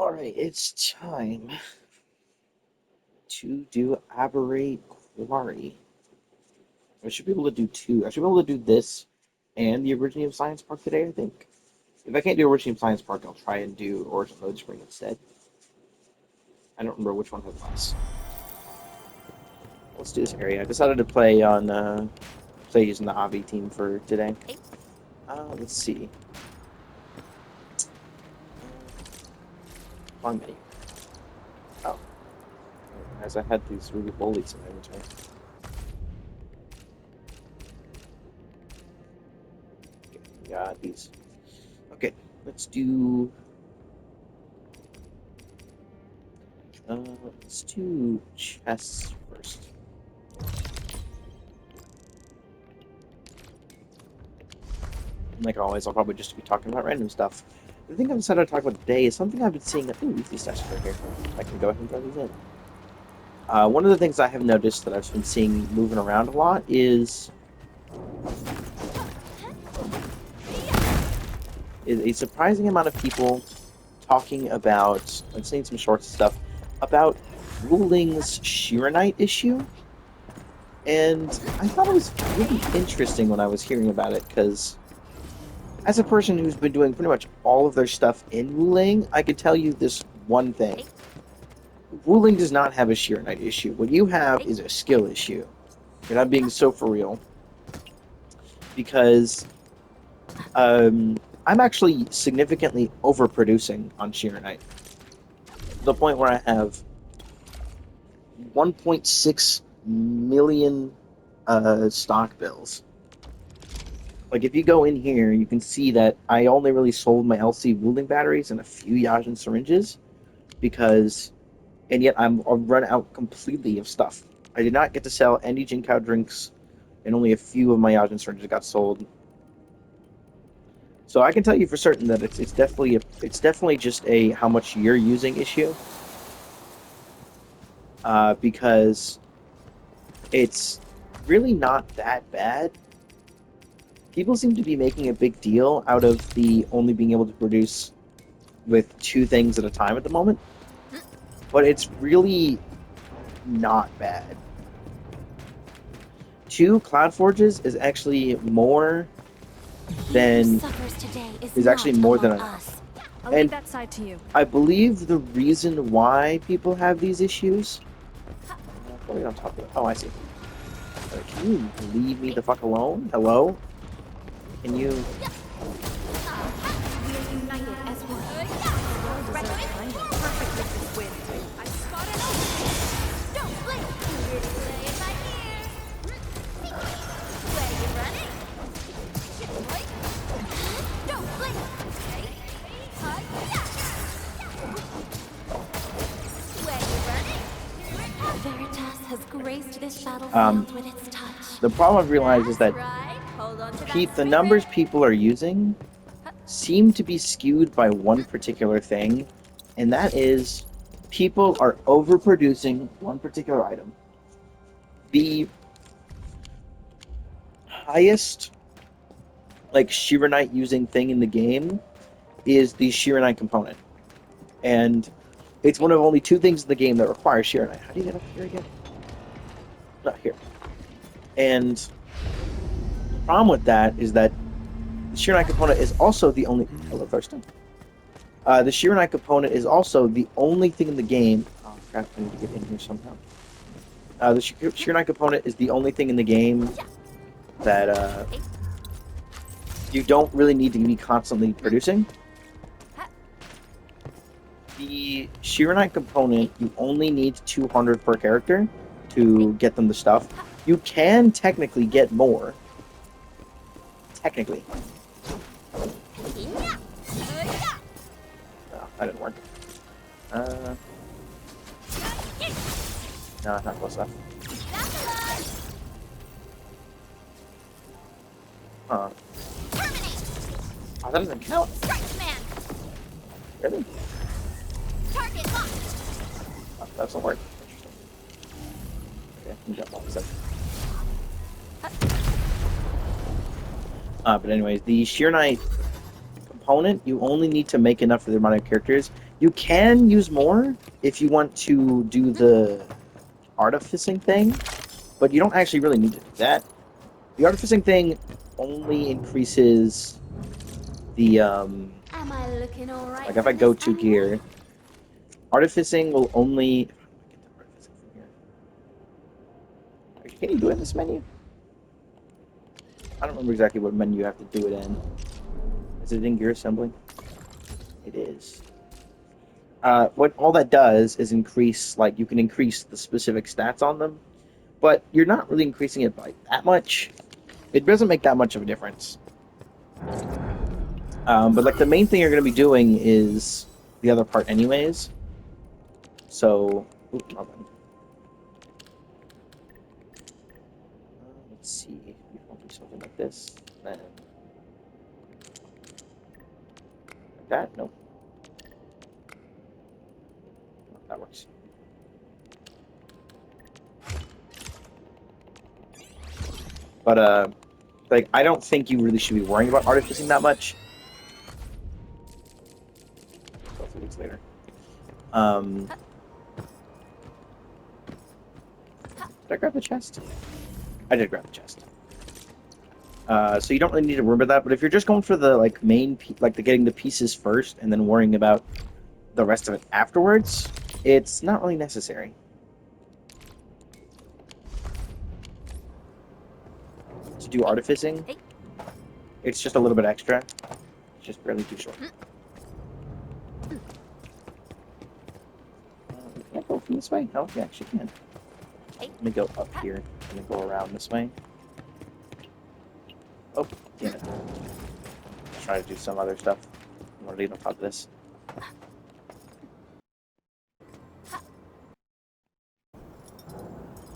Alright, it's time to do Abburey Quarry. I should be able to do two. I should be able to do this and the Originium Science Park today, I think. If I can't do Originium Science Park, I'll try and do Origin Load Spring instead. I don't remember which one has less. Let's do this area. I decided to play using the Avi team for today. Let's see. Long menu. Oh. As I had these really bullies in my inventory. Got these. Okay, let's do. Let's do chess first. Like always, I'll probably just be talking about random stuff. The thing I've decided to talk about today is something I've been seeing. Ooh, these stashes right here. I can go ahead and throw these in. One of the things I have noticed that I've been seeing moving around a lot is a surprising amount of people talking about, I'm seeing some short stuff, about Ruling's Shiranite issue. And I thought it was really interesting when I was hearing about it, because as a person who's been doing pretty much all of their stuff in Ruling, I could tell you this one thing. Ruling does not have a Shiranite issue. What you have is a skill issue. And I'm being so for real. Because I'm actually significantly overproducing on Shiranite. To the point where I have 1.6 million stock bills. Like, if you go in here, you can see that I only really sold my LC ruling batteries and a few Yajin syringes, and yet I'm run out completely of stuff. I did not get to sell any Jinkow drinks, and only a few of my Yajin syringes got sold. So I can tell you for certain that it's definitely just a how much you're using issue, because it's really not that bad. People seem to be making a big deal out of the only being able to produce with two things at a time at the moment, but it's really not bad. Two Cloud Forges is actually more than enough. I'll leave that side to you. I believe the reason why people have these issues. What are we on top of? Oh, I see. Can you leave me the fuck alone? Hello? Can you? We are united as one. Perfect with this win. I spotted all. Don't blink. You're play in my ear. Where you running? Don't blink. Where you running? Veritas has graced this battlefield with its touch. The problem I've realized is that the numbers people are using seem to be skewed by one particular thing, and that is people are overproducing one particular item. The highest Shiranite using thing in the game is the Shiranite component, and it's one of only two things in the game that requires Shiranite. How do you get up here again? Not here. And the problem with that is that the Shiranite component is also the only. Hello, Thurston. The Shiranite component is also the only thing in the game. Oh crap! I need to get in here somehow. The Shiranite component is the only thing in the game that you don't really need to be constantly producing. The Shiranite component, you only need 200 per character to get them the stuff. You can technically get more. Technically. Oh, that didn't work. No, not close enough. Huh. Oh, that doesn't count. Really? Target locked. Oh, that doesn't work. Interesting. Okay, you jump off a second. But anyways, the Shiranite component, you only need to make enough for the amount of characters. You can use more if you want to do the artificing thing, but you don't actually really need to do that. The artificing thing only increases the Am I looking all right like if I from go this to angle? gear, artificing will only. Get the artificing from here. Can you do it in this menu? I don't remember exactly what menu you have to do it in. Is it in gear assembly? It is. What all that does is increase, like, you can increase the specific stats on them, but you're not really increasing it by that much. It doesn't make that much of a difference. But like the main thing you're going to be doing is the other part anyways. So, let's see. We want to do something like this. Then like that. Nope. That works. But like I don't think you really should be worrying about artificing that much. 12 weeks later. Did I grab the chest? I did grab the chest. So you don't really need to remember that, but if you're just going for the like main, like the getting the pieces first and then worrying about the rest of it afterwards, it's not really necessary. To do artificing, it's just a little bit extra. It's just barely too short. Can I go from this way? Oh, yeah, actually can. Let me go up here and then go around this way. Oh, damn it. Try to do some other stuff. I'm gonna leave on top of this.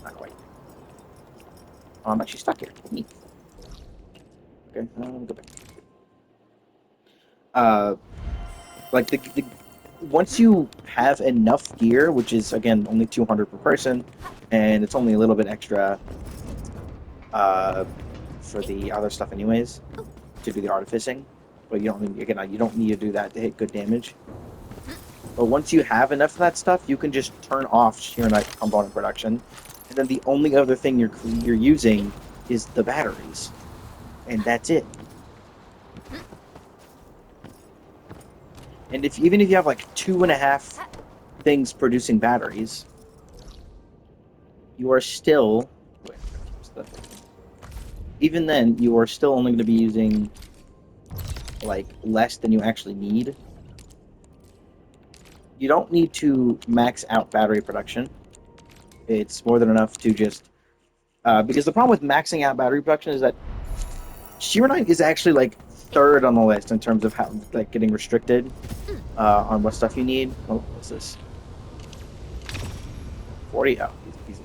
Not quite. Oh, I'm actually stuck here. Neat. Okay, let me go back. Like the once you have enough gear, which is again only 200 per person, and it's only a little bit extra for the other stuff anyways, to do the artificing. But you don't need, again, you don't need to do that to hit good damage. But once you have enough of that stuff, you can just turn off Sheer Knight component production, and then the only other thing you're using is the batteries, and that's it. And even if you have like 2.5 things producing batteries, you are still. Even then, you are still only going to be using like less than you actually need. You don't need to max out battery production. It's more than enough to just because the problem with maxing out battery production is that Sheer Knight is actually like third on the list in terms of how like getting restricted on what stuff you need. Oh, what's this? 40. Oh, easy.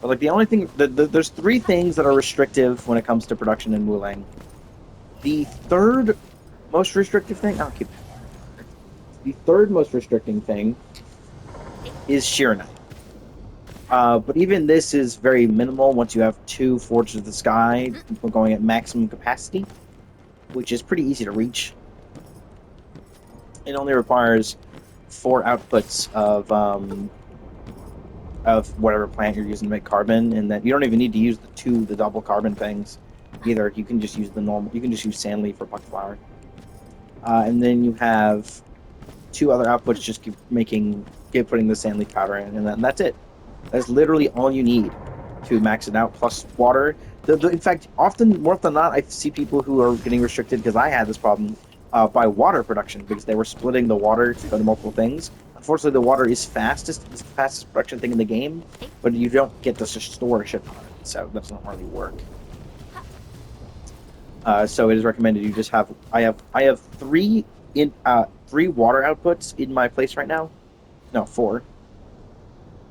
But like the only thing, there's 3 things that are restrictive when it comes to production in Wulang. The third most restrictive thing, I'll keep. The third most restricting thing is Sheer Knight. But even this is very minimal once you have 2 Forges of the Sky going at maximum capacity, which is pretty easy to reach. It only requires 4 outputs of whatever plant you're using to make carbon, and that you don't even need to use the double carbon things either. You can just use the normal. You can just use sand leaf or buck flower, and then you have 2 other outputs. Just keep putting the sand leaf powder in, and that's it. That's literally all you need to max it out. Plus water. In fact, more often than not, I see people who are getting restricted because I had this problem by water production because they were splitting the water to go to multiple things. Unfortunately, the water is it's the fastest production thing in the game, but you don't get to store shit on it, so that doesn't really work. So it is recommended you just have. I have 3 water outputs in my place right now. No, 4.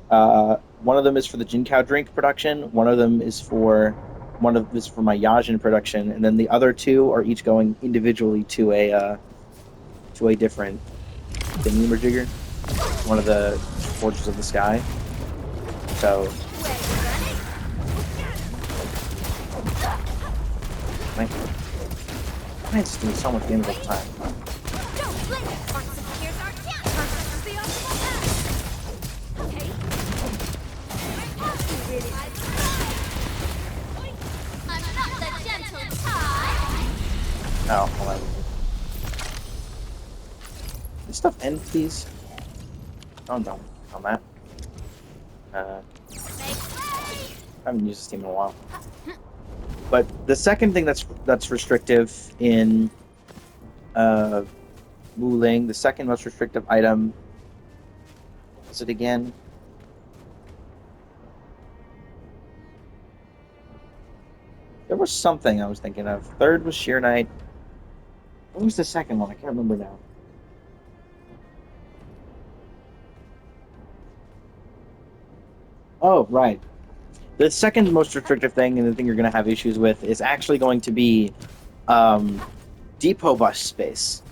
One of them is for the Jin Cow drink production. One of them is for my Yajin production, and then the other 2 are each going individually to a different thingy-majigger. One of the Forges of the Sky. So. Sheernight's doing so much damage all the time. Don't blink! Here's our chance! This is the optimal path! Okay. I'm not the gentle type! Oh, hold on. This stuff end, please. Oh, no. On that. Make way! I haven't used this team in a while. But the second thing that's restrictive in Wuling, the second most restrictive item, what was it again? There was something I was thinking of. Third was Sheer Knight. What was the second one? I can't remember now. Oh, right. The second most restrictive thing, and the thing you're going to have issues with, is actually going to be depot bus space.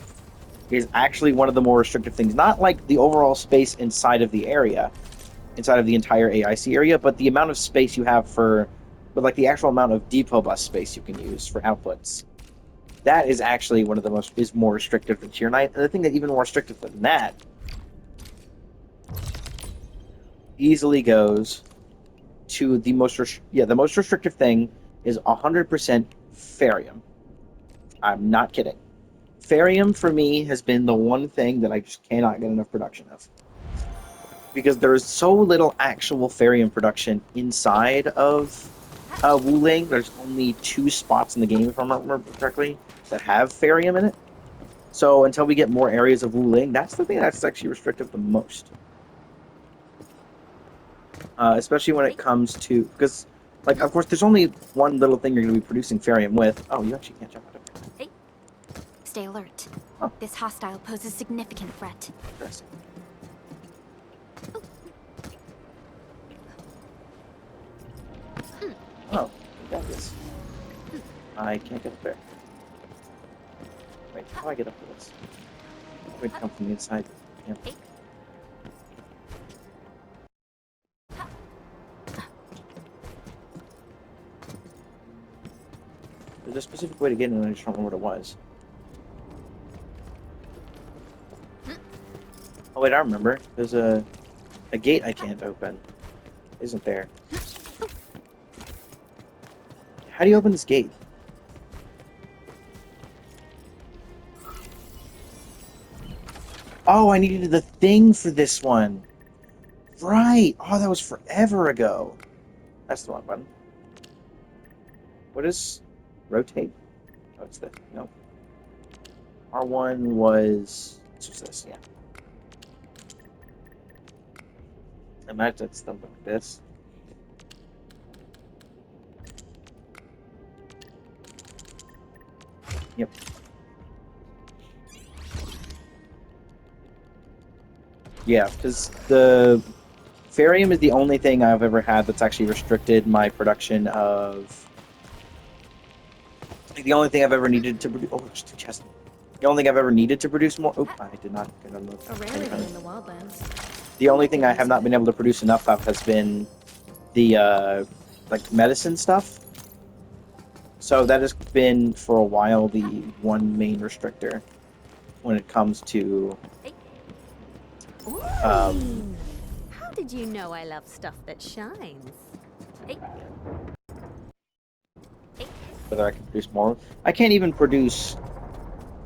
Is actually one of the more restrictive things. Not like the overall space inside of the area, inside of the entire AIC area, but the amount of space you have but like the actual amount of depot bus space you can use for outputs. That is actually one of the more restrictive than Sheer Knight. And the thing that even more restrictive than that easily goes to the most restrictive thing is 100% Ferium. I'm not kidding. Ferium for me has been the one thing that I just cannot get enough production of. Because there is so little actual Ferium production inside of Wuling. There's only 2 spots in the game, if I remember correctly, that have Ferium in it. So until we get more areas of Wuling, that's the thing that's actually restrictive the most. Especially when it comes to... Because, like, of course, there's only one little thing you're going to be producing Ferium with. Oh, you actually can't jump out of it. Hey. Stay alert. Oh. This hostile poses significant threat. Interesting. Oh, I got this. I can't get up there. Wait, how do I get up to this? Wait, come from the inside. Yeah. There's a specific way to get in, and I just don't remember what it was. Oh wait, I remember. There's a gate I can't open. Isn't there? How do you open this gate? Oh, I needed the thing for this one. Right. Oh, that was forever ago. That's the wrong button. What is rotate? Oh, it's this. No. R1 was... What's this? Yeah. Imagine it's something like this. Yep. Yeah, because the Ferium is the only thing I've ever had that's actually restricted my production of... Like, the only thing I've ever needed to produce... Oh, there's 2 chests. The only thing I've ever needed to produce more... Oh, I did not get on A rarity in the wildlands. The only thing I have not been able to produce enough of has been the, like, medicine stuff. So that has been, for a while, the one main restrictor when it comes to... Ooh. How did you know I love stuff that shines? Hey. Hey. Whether I can produce more. I can't even produce...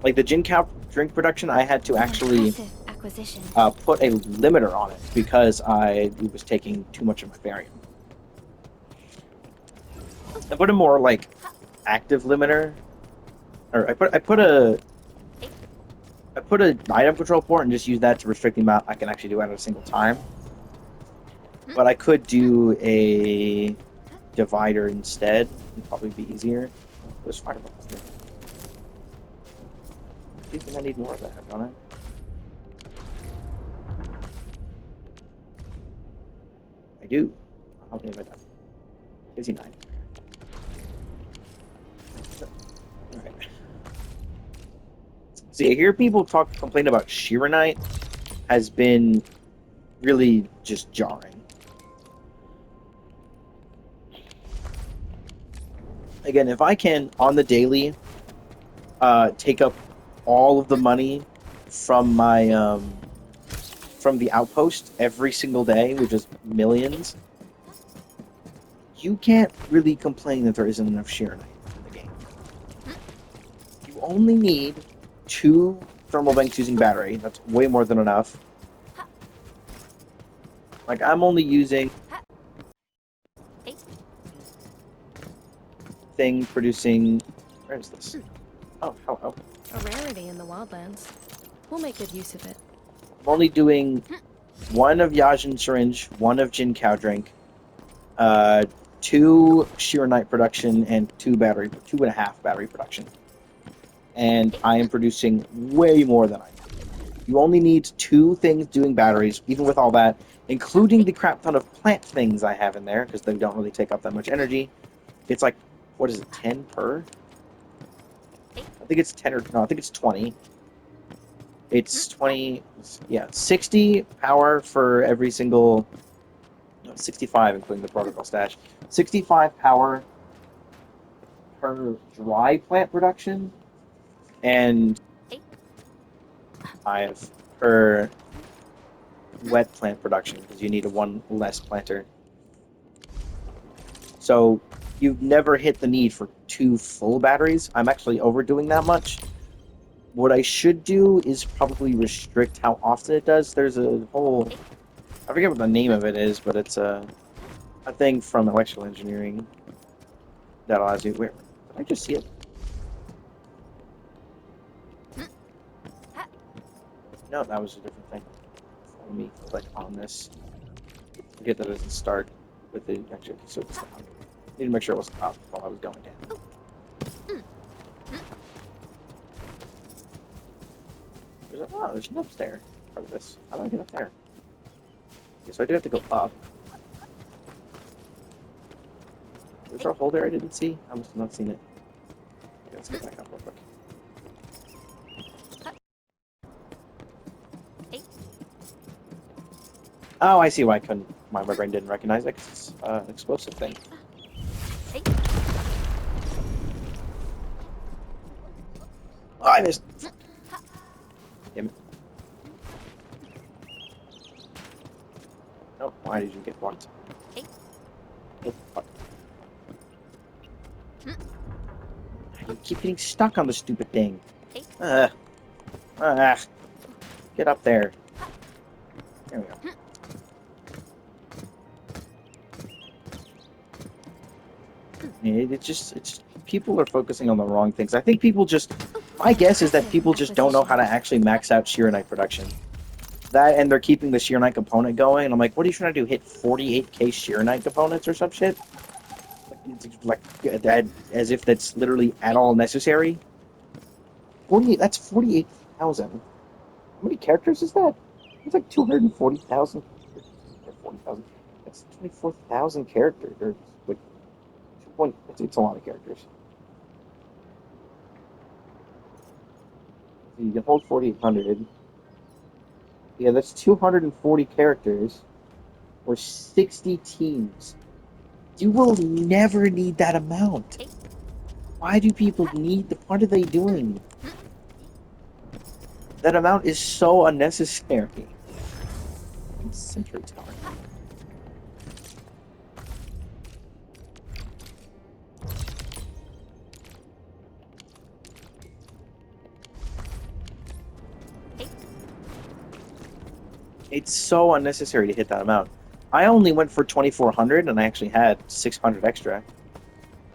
Like, the Gin Cow drink production, I had to actually put a limiter on it because it was taking too much of my Ferium. I put a more, like, active limiter. Or I put an item control port and just use that to restrict the amount I can actually do at a single time. But I could do a divider instead. It'd probably be easier. There's fireballs here. I think I need more of that, don't I? I do. How many have I done? 59. Alright. See, I hear people complain about Sheer Knight has been really just jarring. Again, if I can, on the daily, take up all of the money from my from the outpost every single day, which is millions, you can't really complain that there isn't enough Sheeranite in the game. You only need 2 thermal banks using battery. That's way more than enough. Like, I'm only using thing producing. Where is this? Oh, hello. A rarity in the wildlands. We'll make good use of it. I'm only doing 1 of Yajin syringe, 1 of Jin cow drink, 2 Sheeranite production, and 2.5 battery production. And I am producing way more than I need. You only need 2 things doing batteries, even with all that, including the crap ton of plant things I have in there, because they don't really take up that much energy. It's like, what is it, 10 per? I think it's 10 or, no, I think it's 20. It's 20, yeah, 60 power for every single, no, 65 including the protocol stash. 65 power per dry plant production, and 5 per wet plant production, because you need a 1 less planter. So you've never hit the need for 2 full batteries. I'm actually overdoing that much. What I should do is probably restrict how often it does. There's a whole, I forget what the name of it is, but it's a thing from electrical engineering that allows you. Where did I just see it? No, that was a different thing. Let me click on this. Forget that it doesn't start with the actually. So it's down. Need to make sure it wasn't up while I was going down. There's an upstairs part of this. How do I get up there? Okay, so I do have to go up. Was there a hole there I didn't see? I must have not seen it. Okay, let's get back up real quick. Oh, I see why my brain didn't recognize it, because it's an explosive thing. Oh, I missed! Damn it. Oh, why did you get blocked? Oh, fuck. You keep getting stuck on the stupid thing. Get up there. There we go. It's people are focusing on the wrong things. I think people just, my guess is that people just don't know how to actually max out Sheeranite production. That, and they're keeping the Sheeranite component going, and I'm like, what are you trying to do, hit 48k Sheeranite components or some shit? Like that, as if that's literally at all necessary? 48, that's 48,000. How many characters is that? It's like 240,000. 40,000. That's 24,000 characters. Or, like, it's a lot of characters. You can hold 4,800. Yeah, that's 240 characters. Or 60 teams. You will never need that amount. Why do people need what are they doing? That amount is so unnecessary. Sentry tower. It's so unnecessary to hit that amount. I only went for 2,400, and I actually had 600 extra.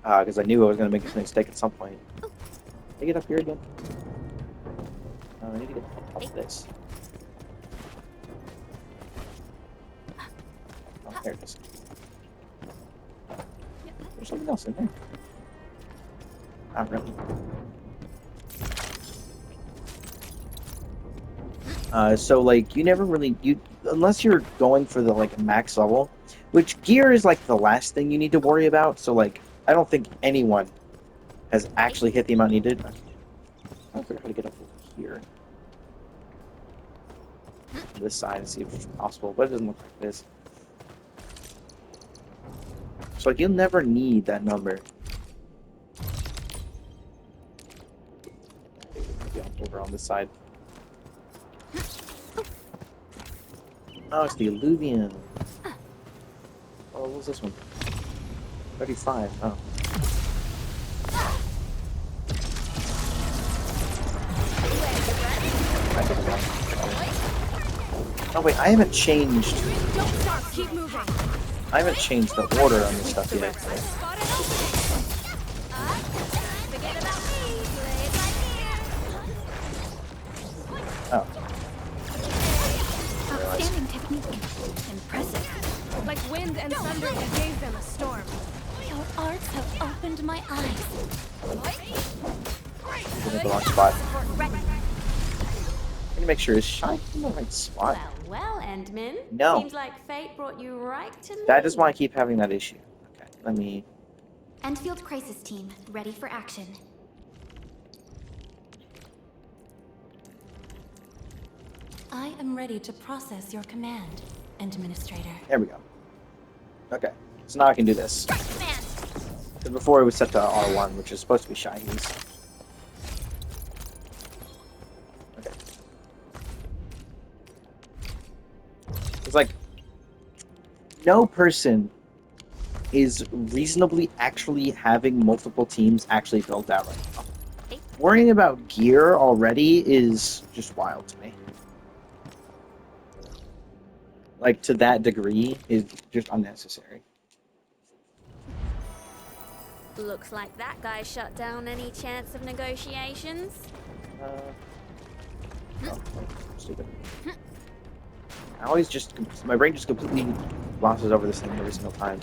Because I knew I was going to make a mistake at some point. Can I get up here again? I need to get up this. Oh, there it is. There's something else in there. Not really. So like you never really unless you're going for the like max level, which gear is like the last thing you need to worry about. So like I don't think anyone has actually hit the amount needed. I figure out how to get up here. This side and see if it's possible, but it doesn't look like it is. So like you'll never need that number. this side. Oh, it's the alluvium. Oh, what was this one? 35. Oh. I think I'm oh wait, I haven't changed. Don't stop, keep moving. I haven't changed the order on this stuff yet. Forget about me. Play it right here. Oh. Outstanding technique. Impressive. Like wind and thunder, you gave them a storm. Your arts have opened my eyes. In the wrong spot. Ready. I need to make sure it's shine in the right spot. Well, Endman. No. Seems like fate brought you right to me. That is why I keep having that issue. Okay, let me. Endfield Crisis Team, ready for action. I am ready to process your command, Administrator. There we go. Okay, so now I can do this. Strike command. Because before it was set to R1, which is supposed to be shinies. Okay. It's like no person is reasonably actually having multiple teams actually built out right now. Worrying about gear already is just wild to me. Like, to that degree is just unnecessary. Looks like that guy shut down any chance of negotiations. Oh, stupid. I always just, my brain just completely glosses over this thing every single time.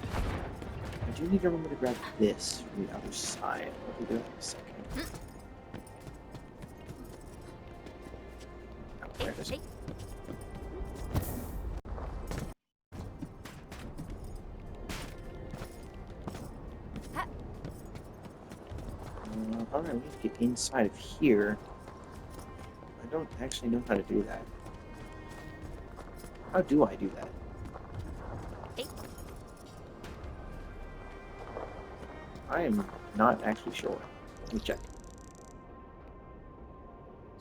I do need to remember to grab this from the other side. What will do in a second. Oh, there it is. Alright, we need to get inside of here. I don't actually know how to do that. How do I do that? I am not actually sure. Let me check.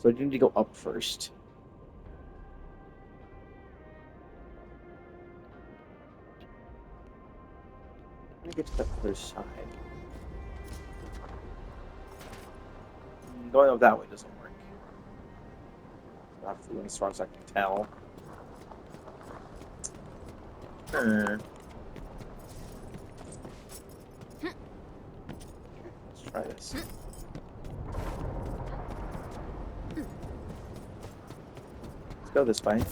So I do need to go up first. Let me get to the other side. Going up that way doesn't work. Not fleeing as far as I can tell. Okay, let's try this. Let's go this way.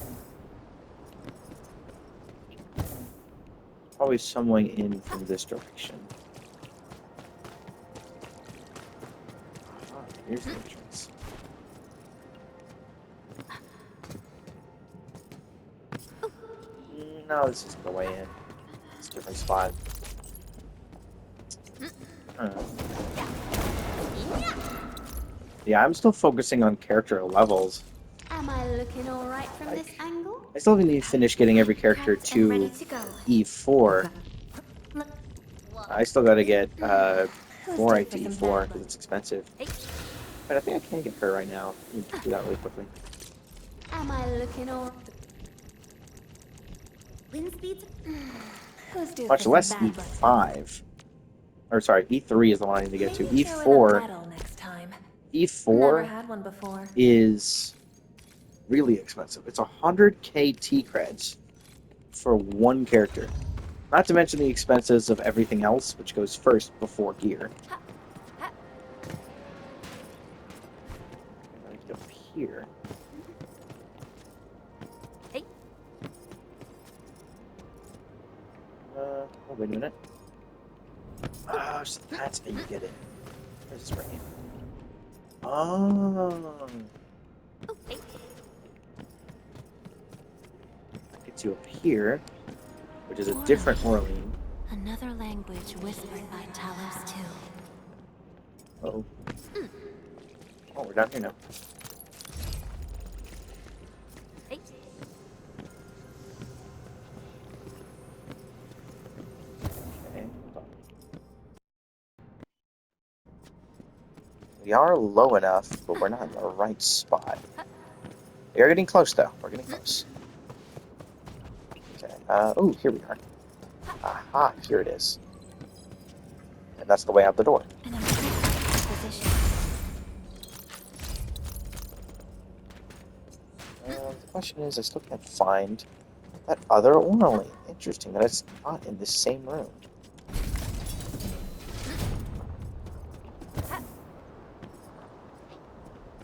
Probably some way in from this direction. Here's the entrance. No, this isn't the way in. It's a different spot. Yeah, I'm still focusing on character levels. Am I looking all right from this angle? I still need to finish getting every character Prepped and ready to to go. E4. Look. I still gotta get more IT E4 because it's expensive. But I think I can get her right now. Let me do that really quickly. Am I looking all? Wind speeds. Who's due Much for less some bad luck? E5. Or sorry, E3 is the one I need to get to. Maybe show it a E4. medal next time. Never E4 had one before. is really expensive. It's 100k T creds for one character. Not to mention the expenses of everything else, which goes first before gear. I need to go up here. Hey. Oh, wait a minute. Oh, so that's how you get it. Where's this right here? Oh. Hey. That gets you up here, which is a different Orlean. Another language whispered by Talos too. Oh. Oh, we're down here now. Hey. Okay, hold on. We are low enough, but we're not in the right spot. We are getting close, though. We're getting close. Okay. Oh, here we are. Aha, here it is. And that's the way out the door. And I'm in position. The question is, I still can't find that other orally. Interesting that it's not in the same room.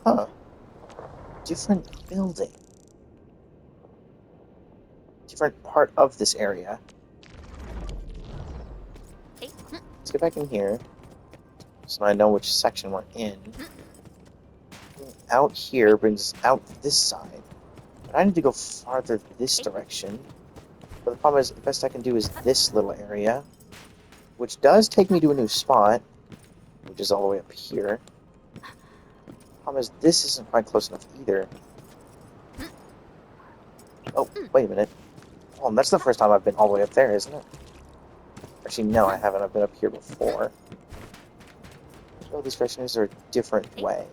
Huh. Different building. Different part of this area. Let's get back in here. So I know which section we're in. Out here brings us out this side. But I need to go farther this direction. But the problem is, the best I can do is this little area. Which does take me to a new spot. Which is all the way up here. The problem is, this isn't quite close enough either. Oh, wait a minute. Oh, that's the first time I've been all the way up there, isn't it? Actually, no, I haven't. I've been up here before. So this direction is there a different way?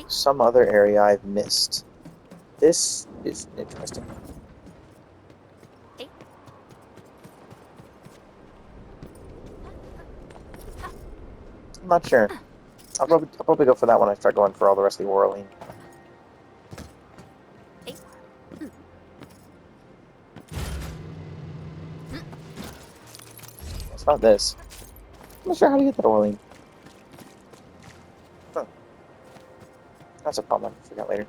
Some other area I've missed. This is interesting. I'm not sure. I'll probably go for that when I start going for all the rest of the Orlean. It's not this. I'm not sure how to get that Orlean. Huh. That's a problem. I'll figure out later.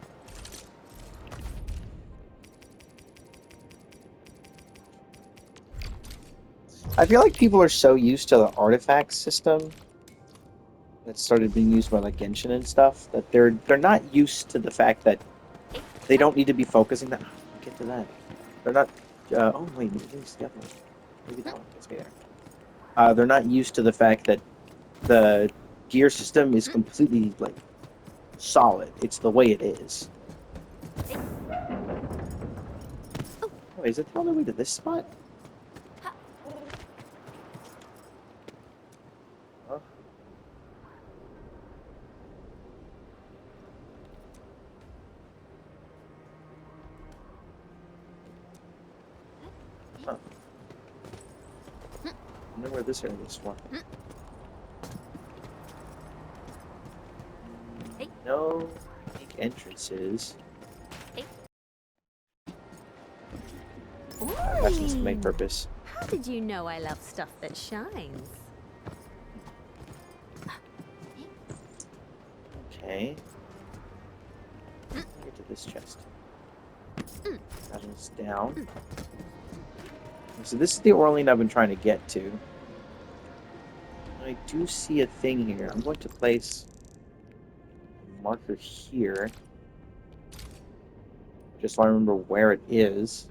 I feel like people are so used to the artifact system that started being used by like Genshin and stuff that they're not used to the fact that they don't need to be focusing that. I'll get to that. They're not. Oh wait, maybe it's the other one. Maybe that one gets me there. They're not used to the fact that the gear system is completely like solid. It's the way it is. Oh, is it the only way to this spot? Huh? Huh. I wonder where this area is from. No unique entrances. That's just the main purpose. How did you know I love stuff that shines? Okay. Get to this chest. That one's down. So this is the Orlean I've been trying to get to. I do see a thing here. I'm going to place a marker here. Just so I remember where it is.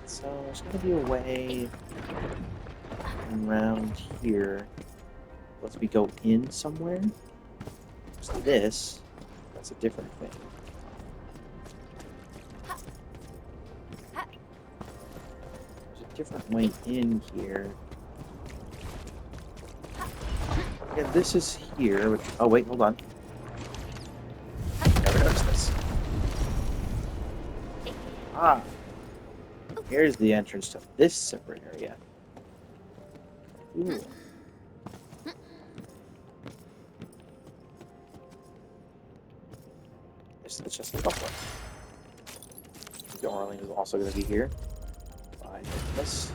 So there's going to be a way around here. Let's we go in somewhere. So this, that's a different thing. There's a different way in here. Yeah, this is here, which, oh wait, hold on. Never noticed this. Ah! Here's the entrance to this separate area. Ooh. This is just a couple. The Orlean is also going to be here. By this.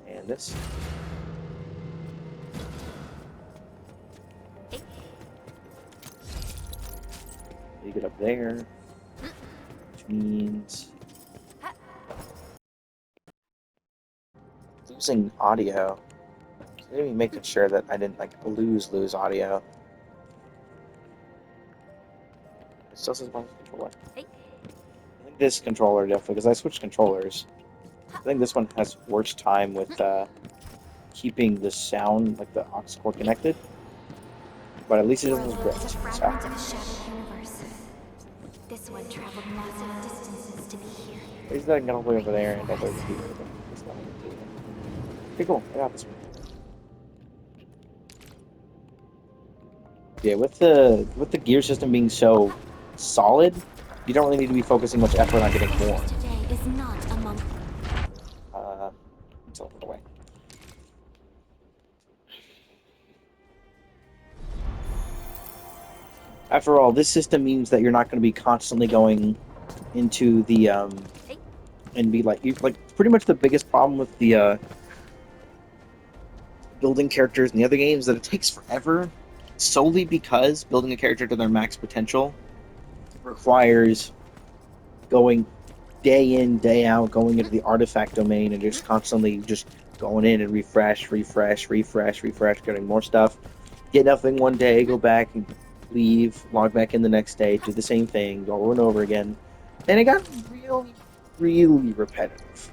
And this. You get up there. Which means losing audio. So maybe making sure that I didn't like lose audio. It still says one controller. I think this controller definitely, because I switched controllers. I think this one has worse time with keeping the sound, like the aux cord connected. But at least it doesn't look great. So. This one traveled massive distances to be here. He's not gonna way over there and over here. It's not gonna do it. Okay, cool. I got this one. Yeah, with the gear system being so solid, you don't really need to be focusing much effort on getting more. Today is not among. It's a little away. After all, this system means that you're not going to be constantly going into the and be like pretty much the biggest problem with the building characters in the other games that it takes forever, solely because building a character to their max potential requires going day in, day out, going into the artifact domain and just constantly just going in and refresh, getting more stuff, get nothing one day, go back and leave, log back in the next day, do the same thing over and over again. And it got really, really repetitive.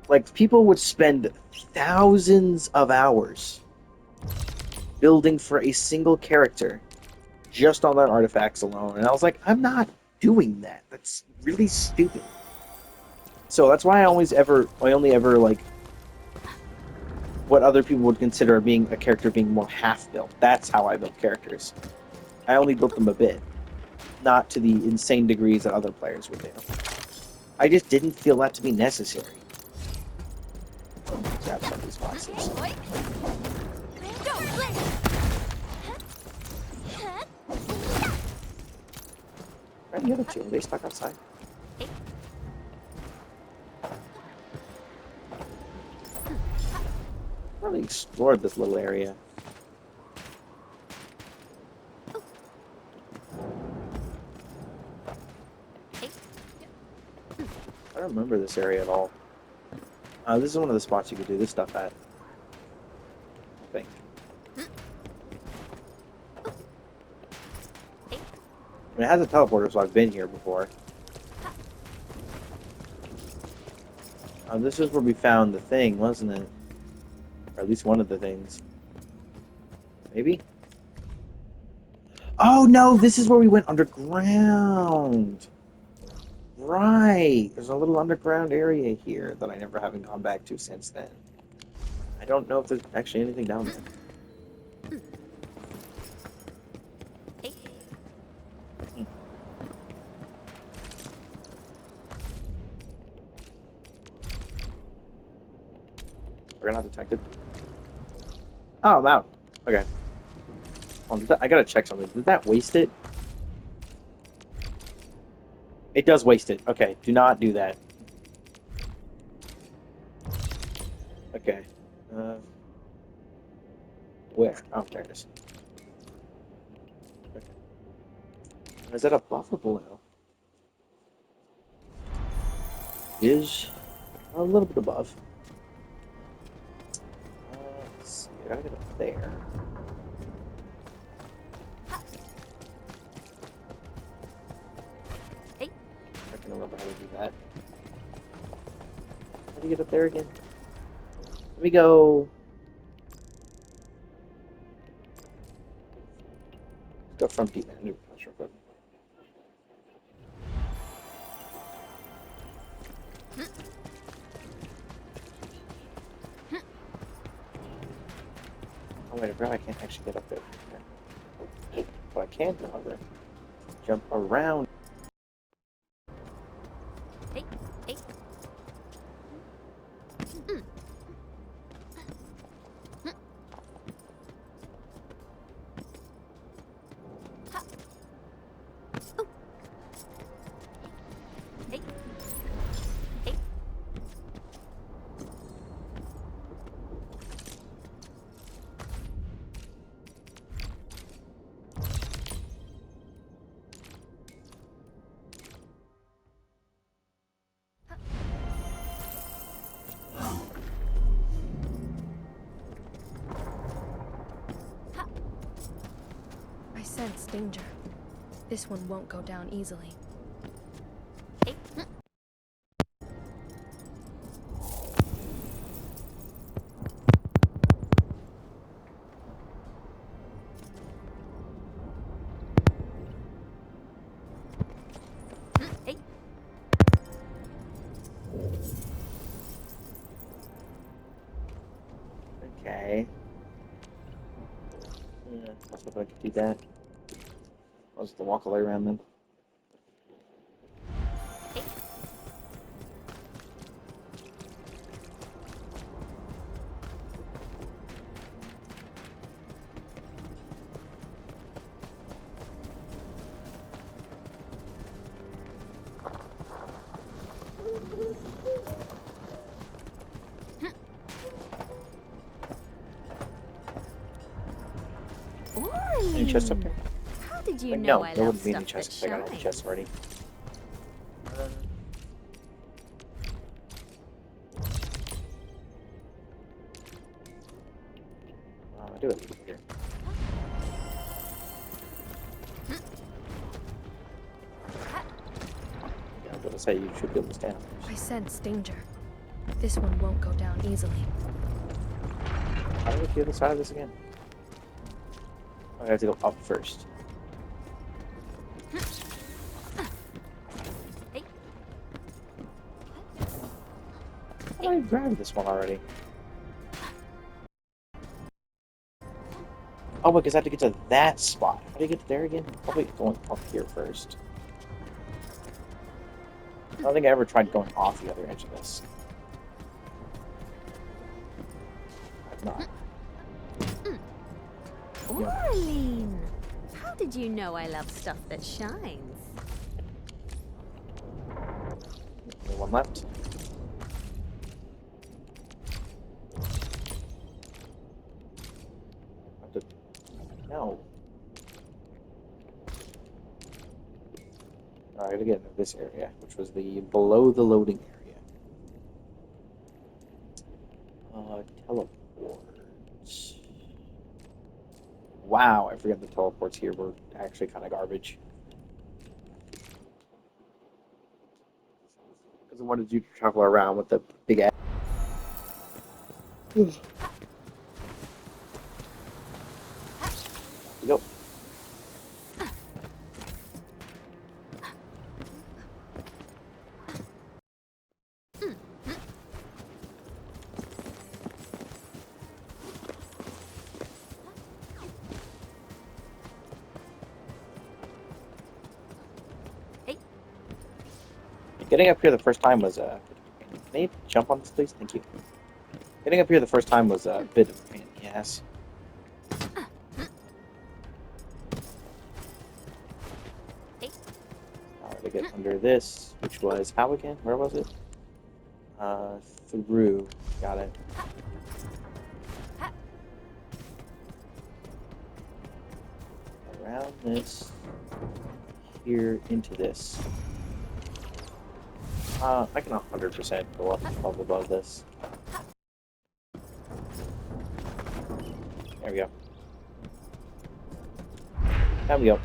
Like, people would spend thousands of hours building for a single character just on that artifacts alone. And I was like, I'm not doing that. That's really stupid. So that's why I only ever like what other people would consider being a character being more half built. That's how I built characters. I only built them a bit, not to the insane degrees that other players would do. I just didn't feel that to be necessary. Grab some of these boxes. Where are the other two? Are they stuck outside? I really explored this little area. I don't remember this area at all. This is one of the spots you could do this stuff at. I think. I mean, it has a teleporter, so I've been here before. This is where we found the thing, wasn't it? Or at least one of the things. Maybe? Oh, no! This is where we went underground! Right! There's a little underground area here that I never haven't gone back to since then. I don't know if there's actually anything down there. We're not detected. Oh, I'm out. Okay. I gotta check something. Did that waste it? It does waste it. Okay, do not do that. Okay. Where? Oh, there it is. Okay. Is that above or below? Is a little bit above. Let's see. I gotta get up there. I don't remember how to do that. How do you get up there again? Let me go. Go from deep end. Oh wait, I can't actually get up there. But I can, however, jump around. I sense danger. This one won't go down easily. Okay. Yeah, let's see if I can do that. I'll just walk all the way around then. Any chests up Orly! there? How did you Like, know no, I there love wouldn't be any stuff that chests if I got all the shines? chests already. I do it here. Yeah, I was gonna say you should be able to stand. I sense danger. This one won't go down easily. How do I get to the other side of this again? I have to go up first. How did I grab this one already? Oh, because I have to get to that spot. How do you get there again? Probably going up here first. I don't think I ever tried going off the other edge of this. I've not. Orlean! How did you know I love stuff that shines? Only one left. No. I gotta get into this area, which was the below the loading area. Teleports. Wow, I forgot the teleports here were actually kind of garbage. Because I wanted you to travel around with the big ass. Go. Getting up here the first time was a. Can you jump on this, please? Thank you. Getting up here the first time was a bit of a pain in the ass. To get under this, which was how again? Where was it? Through. Got it. Around this. Here into this. I can 100% go up above this. There we go. There we go.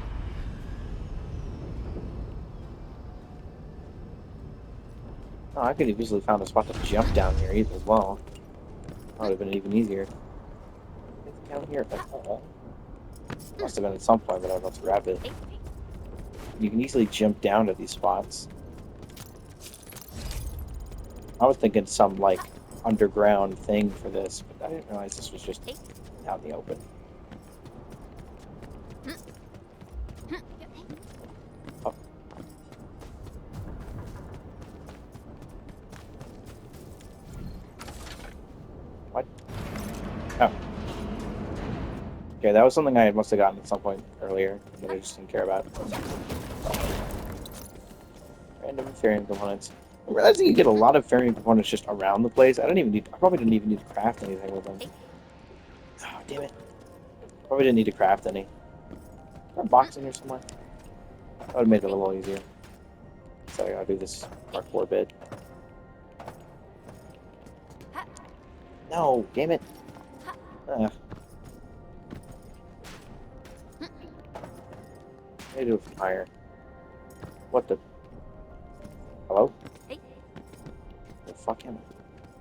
Oh, I could have easily found a spot to jump down here either as well. That would have been even easier. Anything down here at all? Must have been at some point, but I was about to grab it. You can easily jump down to these spots. I was thinking some, like, underground thing for this, but I didn't realize this was just out in the open. Oh. What? Oh. Okay, that was something I must have gotten at some point earlier that I just didn't care about. Random fairing components. I'm realizing you get a lot of fairing components just around the place. I probably didn't even need to craft anything with them. Oh, damn it. Probably didn't need to craft any. Is there a box in here somewhere? That would have made it a little easier. So I gotta do this parkour bit. No, damn it. Ugh. I do it from higher. What the? Hello? The fuck am I?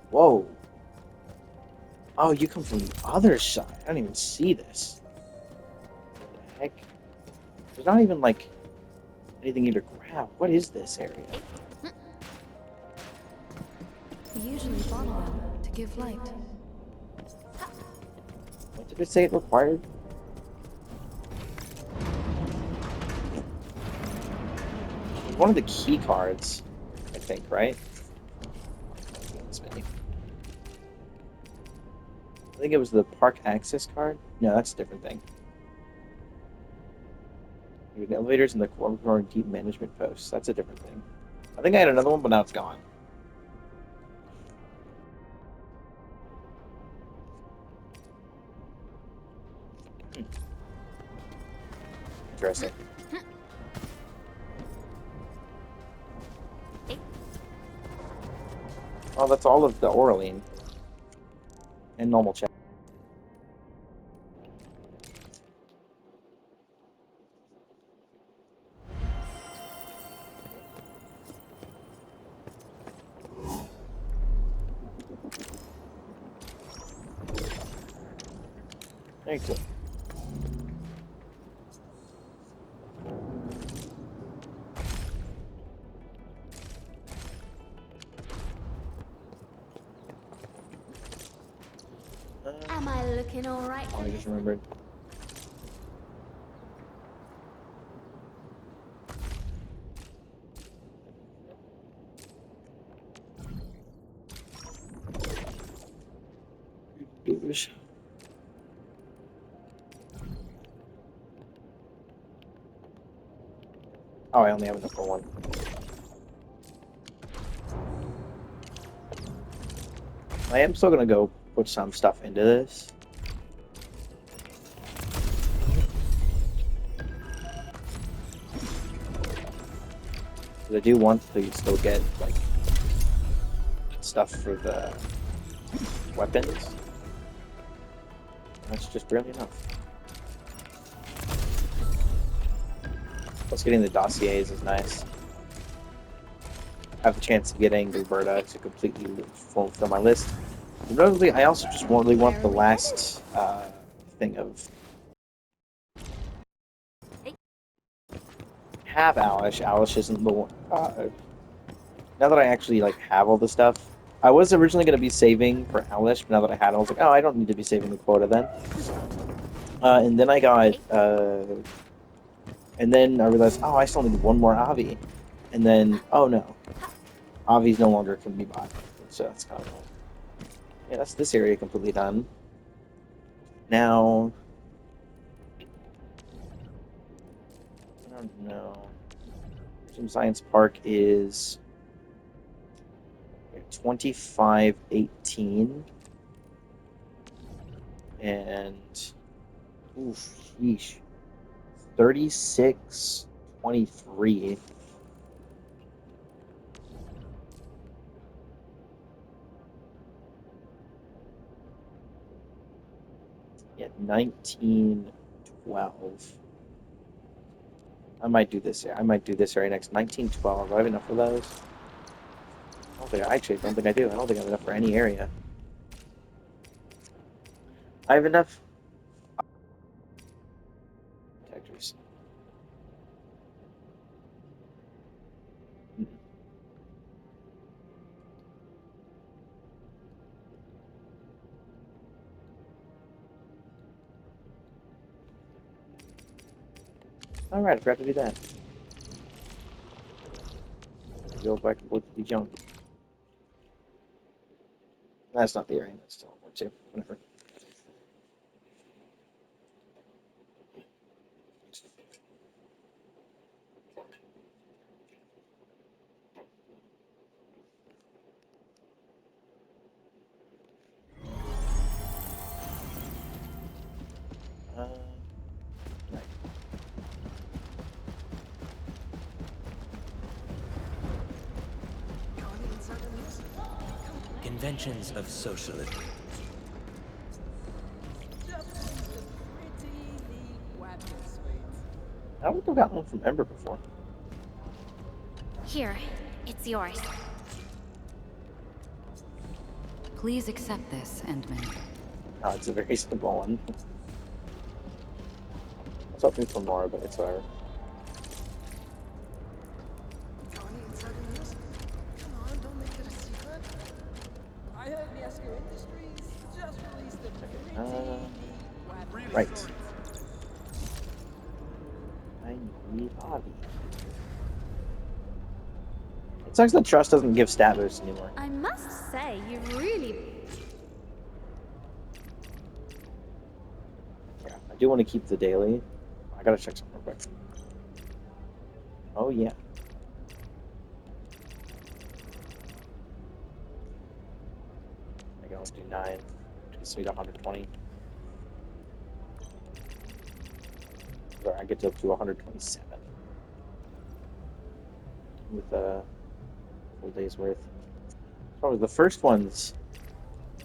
Whoa. Oh, you come from the other side. I don't even see this. What the heck? There's not even, like, anything here to grab. What is this area? We usually bottle them to give light. Did it say it required? One of the key cards, I think, right? I think it was the park access card. No, that's a different thing. The elevators and the Quarry deep management posts. That's a different thing. I think I had another one, but now it's gone. Interesting. Oh, that's all of the Oraline. And normal check. Thank you. Am I looking all right? Oh, I just remembered. Gosh. Oh, I only have enough for one. I am still gonna go put some stuff into this. But I do want to still get like stuff for the weapons. That's just barely enough. Plus, getting the dossiers is nice. I have the chance of getting Roberta to completely fulfill my list. And notably, I also just really want the last thing of have Alish. Alish isn't the one. Now that I actually like have all the stuff, I was originally going to be saving for Alish, but now that I had it, I was like, oh, I don't need to be saving the quota then. And then I got, and then I realized, oh, I still need one more Avi, and then, oh no, Avi's no longer can be bought, so that's kind of, yeah, that's this area completely done. Now, I don't know. Science Park is 2518, and oof, sheesh, 3623. Yeah, 1912. I might do this. I might do this area next. 1912. Do I have enough of those? I don't think I actually don't think I do. I don't think I have enough for any area. I have enough detectors. All right, I forgot to do that. Go back and look at the junk. That's not the area. That's still one too. Whatever. Right. Conventions of socialism. I don't think I've gotten one from Ember before. Here, it's yours. Please accept this, Endman. Oh, it's a very simple one. I was hoping for more, but it's whatever. Right. I need Avi. It sucks that Trust doesn't give stat boosts anymore. I must say, you really... Yeah, I do want to keep the daily. I gotta check something real quick. Oh yeah. I can only do 9. Just need 120. Sorry, I get up to 127 with a full day's worth. So the first ones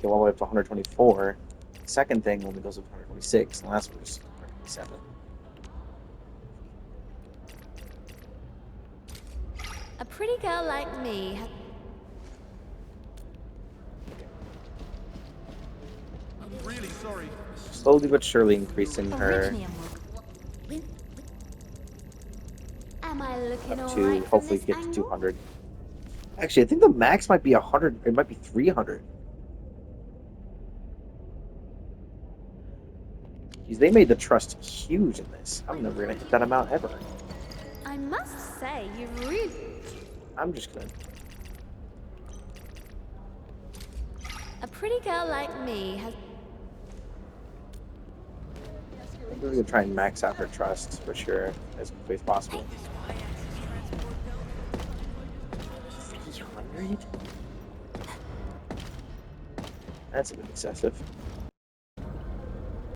go all the way up to 124. The second thing only goes up to 126. And the last one is 127. A pretty girl like me has... I'm really sorry. Slowly but surely increasing her Am I looking up all to right from hopefully this get to angle? 200. Actually, I think the max might be 100. It might be 300. Jeez, they made the trust huge in this. I'm never gonna hit that amount ever. I must say, you really... I'm just gonna. A pretty girl like me has... I'm really gonna try and max out her trust for sure as quickly as possible. 300? That's a bit excessive.